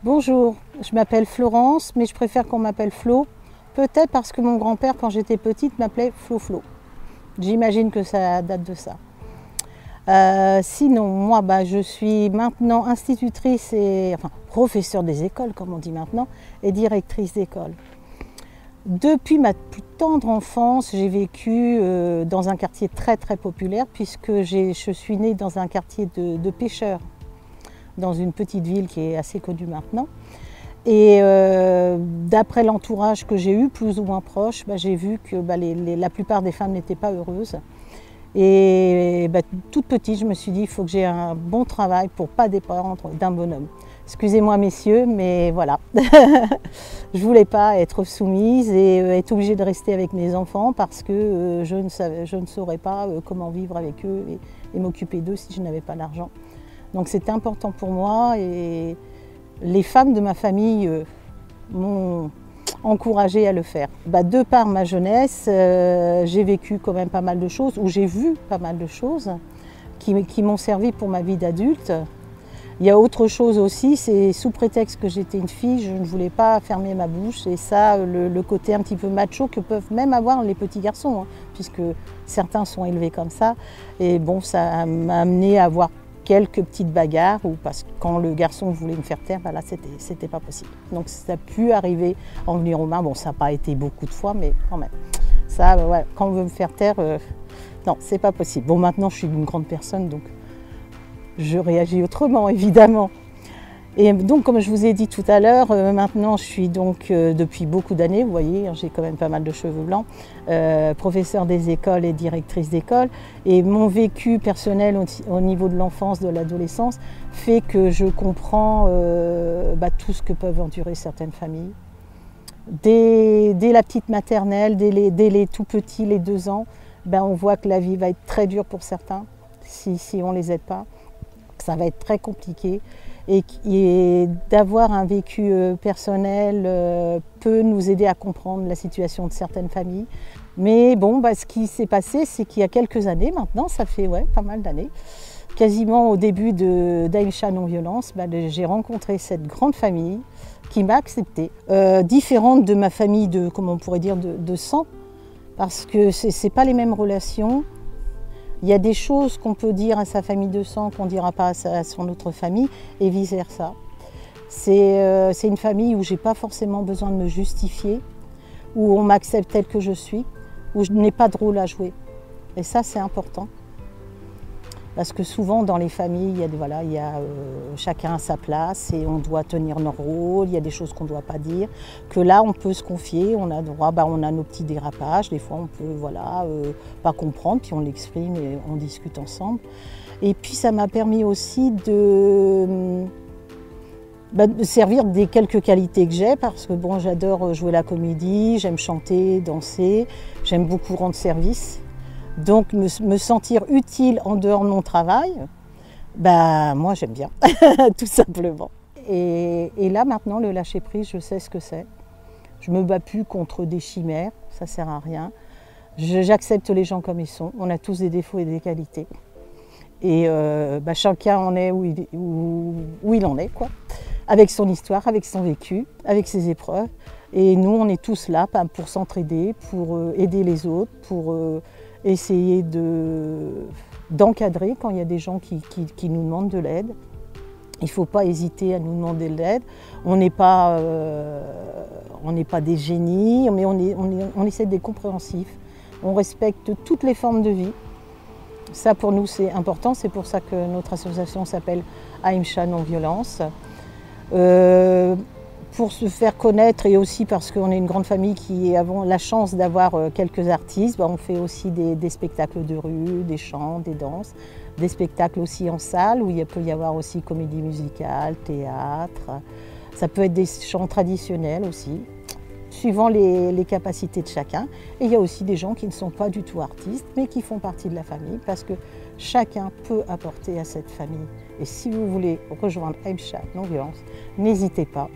Bonjour, je m'appelle Florence, mais je préfère qu'on m'appelle Flo. Peut-être parce que mon grand-père, quand j'étais petite, m'appelait Flo-Flo. J'imagine que ça date de ça. Sinon, moi, je suis maintenant institutrice et professeure des écoles, comme on dit maintenant, et directrice d'école. Depuis ma plus tendre enfance, j'ai vécu dans un quartier très très populaire, puisque je suis née dans un quartier de pêcheurs, dans une petite ville qui est assez connue maintenant. Et d'après l'entourage que j'ai eu, plus ou moins proche, j'ai vu que la plupart des femmes n'étaient pas heureuses. Et toute petite, je me suis dit, il faut que j'ai un bon travail pour ne pas dépendre d'un bonhomme. Excusez-moi messieurs, mais voilà. Je ne voulais pas être soumise et être obligée de rester avec mes enfants parce que je ne saurais pas comment vivre avec eux et m'occuper d'eux si je n'avais pas d'argent. Donc c'était important pour moi et les femmes de ma famille m'ont encouragée à le faire. De par ma jeunesse, j'ai vécu quand même pas mal de choses, ou j'ai vu pas mal de choses qui m'ont servi pour ma vie d'adulte. Il y a autre chose aussi, c'est sous prétexte que j'étais une fille, je ne voulais pas fermer ma bouche. Et ça, le côté un petit peu macho que peuvent même avoir les petits garçons, puisque certains sont élevés comme ça. Et bon, ça m'a amené à avoir quelques petites bagarres, ou parce que quand le garçon voulait me faire taire, là c'était pas possible. Donc ça a pu arriver en venir aux mains. Bon, ça n'a pas été beaucoup de fois, mais quand même. Ça, ouais, quand on veut me faire taire, non, c'est pas possible. Bon, maintenant je suis une grande personne, donc je réagis autrement, évidemment. Et donc, comme je vous ai dit tout à l'heure, maintenant je suis donc, depuis beaucoup d'années, vous voyez, j'ai quand même pas mal de cheveux blancs, professeure des écoles et directrice d'école. Et mon vécu personnel au niveau de l'enfance, de l'adolescence, fait que je comprends tout ce que peuvent endurer certaines familles. Dès la petite maternelle, dès les tout petits, les 2 ans, on voit que la vie va être très dure pour certains, si on ne les aide pas. Ça va être très compliqué. Et d'avoir un vécu personnel peut nous aider à comprendre la situation de certaines familles. Mais bon, ce qui s'est passé, c'est qu'il y a quelques années maintenant, ça fait pas mal d'années, quasiment au début d'Aïcha Non-Violence, j'ai rencontré cette grande famille qui m'a acceptée, différente de ma famille comment on pourrait dire, de sang, parce que ce n'est pas les mêmes relations. Il y a des choses qu'on peut dire à sa famille de sang qu'on ne dira pas à son autre famille et vice-versa. C'est une famille où je n'ai pas forcément besoin de me justifier, où on m'accepte telle que je suis, où je n'ai pas de rôle à jouer. Et ça, c'est important. Parce que souvent, dans les familles, il y a chacun à sa place et on doit tenir nos rôles, il y a des choses qu'on ne doit pas dire. Que là, on peut se confier, on a droit, on a nos petits dérapages, des fois on peut pas comprendre, puis on l'exprime et on discute ensemble. Et puis ça m'a permis aussi de servir des quelques qualités que j'ai, parce que j'adore jouer la comédie, j'aime chanter, danser, j'aime beaucoup rendre service. Donc me sentir utile en dehors de mon travail, moi j'aime bien, tout simplement. Et là maintenant, le lâcher prise, je sais ce que c'est. Je ne me bats plus contre des chimères, ça ne sert à rien. J'accepte les gens comme ils sont, on a tous des défauts et des qualités. Et chacun en est où il en est, quoi. Avec son histoire, avec son vécu, avec ses épreuves. Et nous, on est tous là pour s'entraider, pour aider les autres, pour essayer d'encadrer quand il y a des gens qui nous demandent de l'aide. Il ne faut pas hésiter à nous demander de l'aide. On n'est pas des génies, mais on essaie d'être compréhensifs. On respecte toutes les formes de vie. Ça, pour nous, c'est important. C'est pour ça que notre association s'appelle Aïcha Non-Violence. Pour se faire connaître et aussi parce qu'on est une grande famille qui avons la chance d'avoir quelques artistes, on fait aussi des spectacles de rue, des chants, des danses, des spectacles aussi en salle où il peut y avoir aussi comédie musicale, théâtre. Ça peut être des chants traditionnels aussi, suivant les capacités de chacun. Et il y a aussi des gens qui ne sont pas du tout artistes, mais qui font partie de la famille parce que chacun peut apporter à cette famille. Et si vous voulez rejoindre Aïcha Non-Violence, n'hésitez pas.